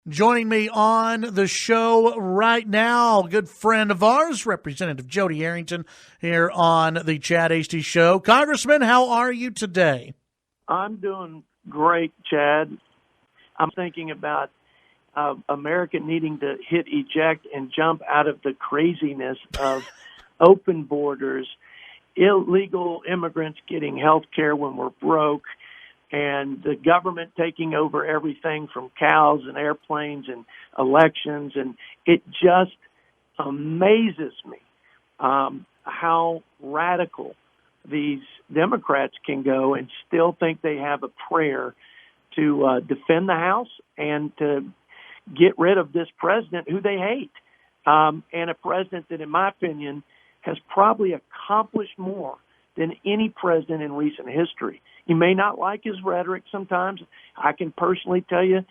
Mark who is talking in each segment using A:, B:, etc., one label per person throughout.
A: Joining me on the show right now, a good friend of ours, Representative Jodey Arrington, here on the Chad Hasty Show. Congressman, how are you today?
B: I'm doing great, Chad. I'm thinking about America needing to hit eject and jump out of the craziness of open borders, illegal immigrants getting health care when we're broke, and the government taking over everything from cows and airplanes and elections. And it just amazes me how radical these Democrats can go and still think they have a prayer to defend the House and to get rid of this president who they hate, and a president that, in my opinion, has probably accomplished more than any president in recent history. You may not like his rhetoric sometimes. I can personally tell you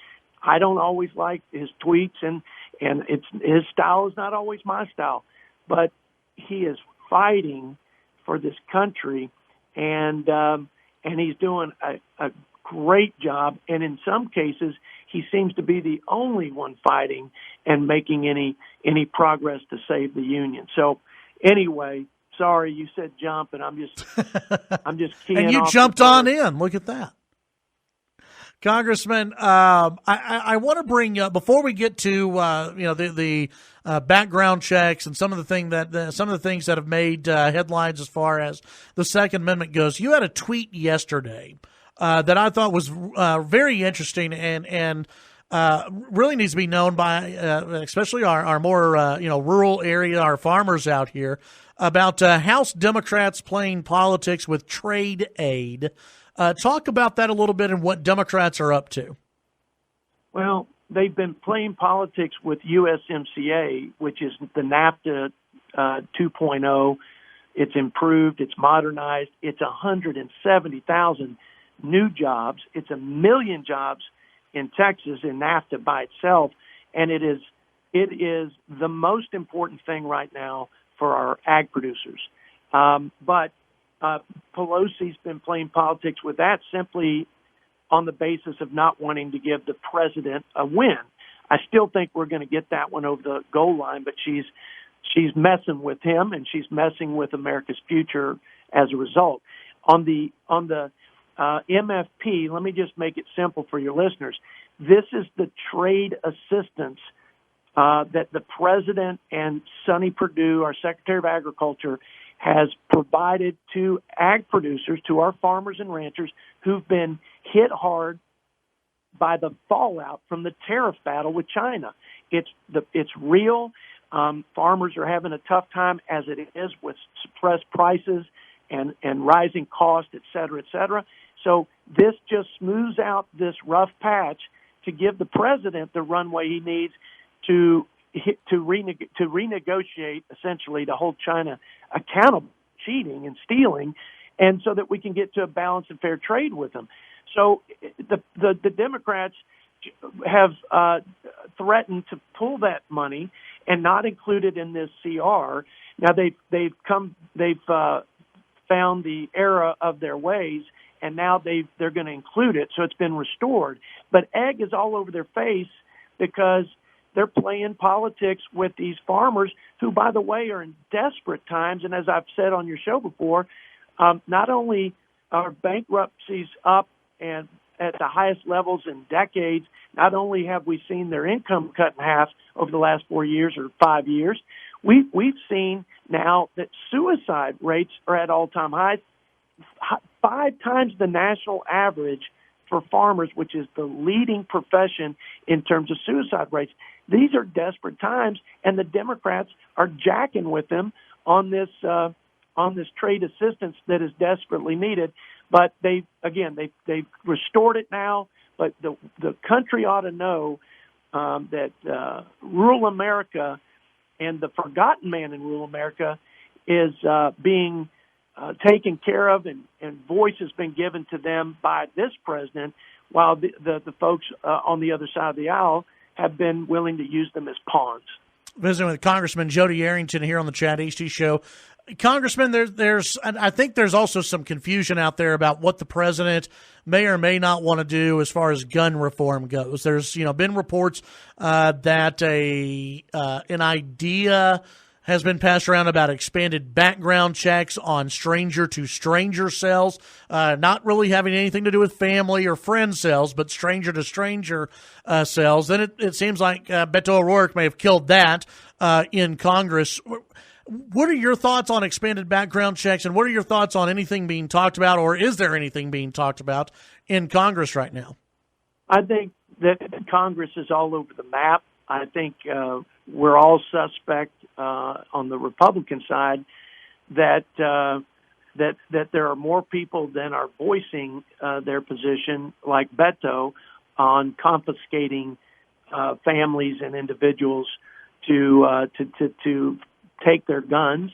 B: I don't always like his tweets, and his style is not always my style. But he is fighting for this country, and he's doing a great job. And in some cases, he seems to be the only one fighting and making any progress to save the union. So anyway, sorry, you said jump, and I'm just keying
A: and you
B: off
A: jumped on in. Look at that. Congressman, I want to bring up, before we get to the background checks and some of the things that have made headlines as far as the Second Amendment goes. You had a tweet yesterday that I thought was very interesting and really needs to be known by especially our more rural area, our farmers out here, about House Democrats playing politics with trade aid. Talk about that a little bit and what Democrats are up to.
B: Well, they've been playing politics with USMCA, which is the NAFTA 2.0. It's improved. It's modernized. It's 170,000 new jobs. It's 1 million jobs in Texas in NAFTA by itself, and it is the most important thing right now for our ag producers. But Pelosi's been playing politics with that simply on the basis of not wanting to give the president a win. I still think we're going to get that one over the goal line, but she's messing with him, and she's messing with America's future as a result. On the MFP, let me just make it simple for your listeners. This is the trade assistance that the president and Sonny Perdue, our Secretary of Agriculture, has provided to ag producers, to our farmers and ranchers who've been hit hard by the fallout from the tariff battle with China. It's real. Farmers are having a tough time as it is with suppressed prices and rising costs, et cetera, et cetera. So this just smooths out this rough patch to give the president the runway he needs to renegotiate, essentially, to hold China accountable, cheating and stealing, and so that we can get to a balanced and fair trade with them. So the Democrats have threatened to pull that money and not include it in this CR. Now they've found the error of their ways, and now they're going to include it, so it's been restored. But ag is all over their face because they're playing politics with these farmers who, by the way, are in desperate times. And as I've said on your show before, not only are bankruptcies up and at the highest levels in decades, not only have we seen their income cut in half over the last 4 years or 5 years, we've seen now that suicide rates are at all-time highs, 5 times the national average for farmers, which is the leading profession in terms of suicide rates. These are desperate times, and the Democrats are jacking with them on this trade assistance that is desperately needed. But they've restored it now. But the country ought to know that rural America and the forgotten man in rural America is being taken care of, and voice has been given to them by this president, while the folks on the other side of the aisle have been willing to use them as pawns.
A: Visiting with Congressman Jodey Arrington here on the Chad Hasty Show. Congressman, I think there's also some confusion out there about what the president may or may not want to do as far as gun reform goes. There's been reports that an idea has been passed around about expanded background checks on stranger-to-stranger cells, not really having anything to do with family or friend cells, but stranger-to-stranger cells. Then it seems like Beto O'Rourke may have killed that in Congress. What are your thoughts on expanded background checks, and what are your thoughts on anything being talked about, or is there anything being talked about in Congress right now?
B: I think that Congress is all over the map. I think we're all suspect on the Republican side that there are more people than are voicing their position, like Beto, on confiscating families and individuals to take their guns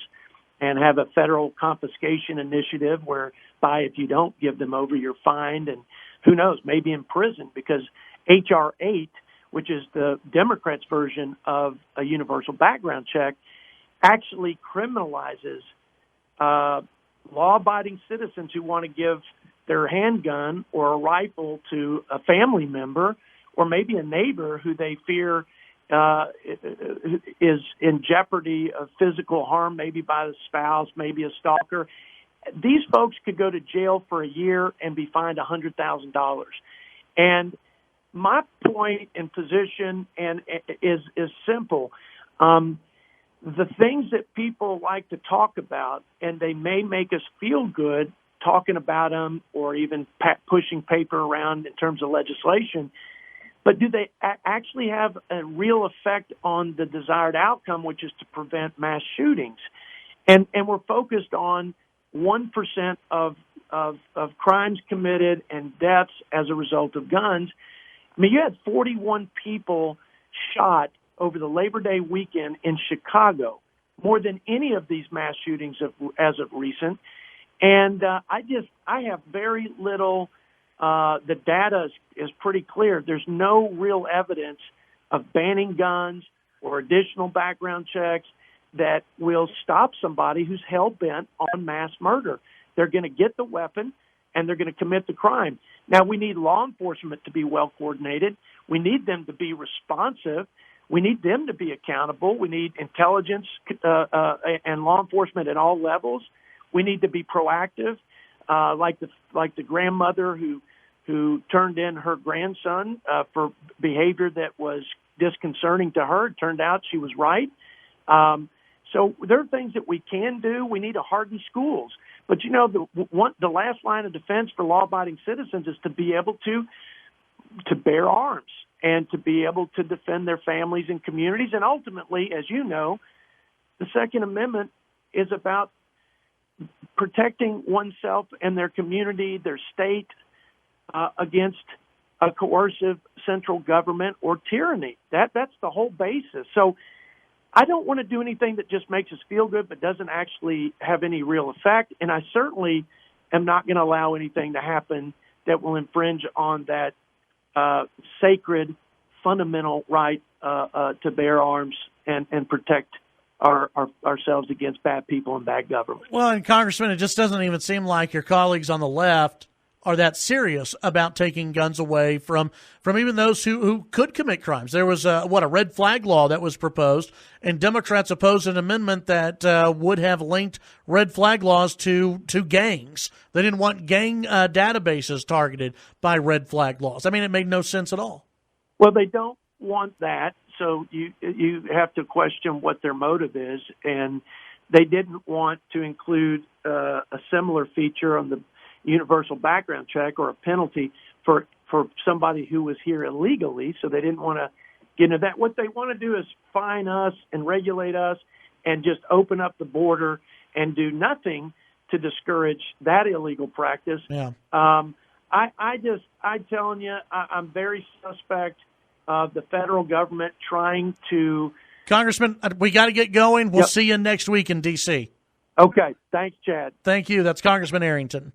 B: and have a federal confiscation initiative whereby if you don't give them over, you're fined and who knows, maybe in prison, because H.R. 8, which is the Democrats' version of a universal background check, actually criminalizes law-abiding citizens who want to give their handgun or a rifle to a family member or maybe a neighbor who they fear is in jeopardy of physical harm, maybe by the spouse, maybe a stalker. These folks could go to jail for a year and be fined $100,000. And my point and position is simple. The things that people like to talk about, and they may make us feel good talking about them or even pushing paper around in terms of legislation, but do they actually have a real effect on the desired outcome, which is to prevent mass shootings? And we're focused on 1% of crimes committed and deaths as a result of guns. I mean, you had 41 people shot over the Labor Day weekend in Chicago, more than any of these mass shootings as of recent. And I have very little. The data is pretty clear. There's no real evidence of banning guns or additional background checks that will stop somebody who's hell-bent on mass murder. They're going to get the weapon, and they're going to commit the crime. Now, we need law enforcement to be well-coordinated. We need them to be responsive. We need them to be accountable. We need intelligence and law enforcement at all levels. We need to be proactive, like the grandmother who turned in her grandson for behavior that was disconcerting to her. It turned out she was right. So there are things that we can do. We need to harden schools. But, the last line of defense for law-abiding citizens is to be able to bear arms and to be able to defend their families and communities. And ultimately, as you know, the Second Amendment is about protecting oneself and their community, their state, against a coercive central government or tyranny. That's the whole basis. So I don't want to do anything that just makes us feel good but doesn't actually have any real effect. And I certainly am not going to allow anything to happen that will infringe on that sacred, fundamental right to bear arms and protect ourselves against bad people and bad government.
A: Well, and Congressman, it just doesn't even seem like your colleagues on the left are that serious about taking guns away from even those who could commit crimes. There was a red flag law that was proposed, and Democrats opposed an amendment that would have linked red flag laws to gangs. They didn't want gang databases targeted by red flag laws. I mean, it made no sense at all.
B: Well, they don't want that, so you have to question what their motive is, and they didn't want to include a similar feature on the universal background check or a penalty for somebody who was here illegally, so they didn't want to get into that. What they want to do is fine us and regulate us and just open up the border and do nothing to discourage that illegal practice.
A: Yeah.
B: I'm telling you, I'm very suspect of the federal government trying to.
A: Congressman, we got to get going. We'll
B: Yep.
A: see you next week in D.C.
B: Okay. Thanks, Chad.
A: Thank you. That's Congressman Arrington.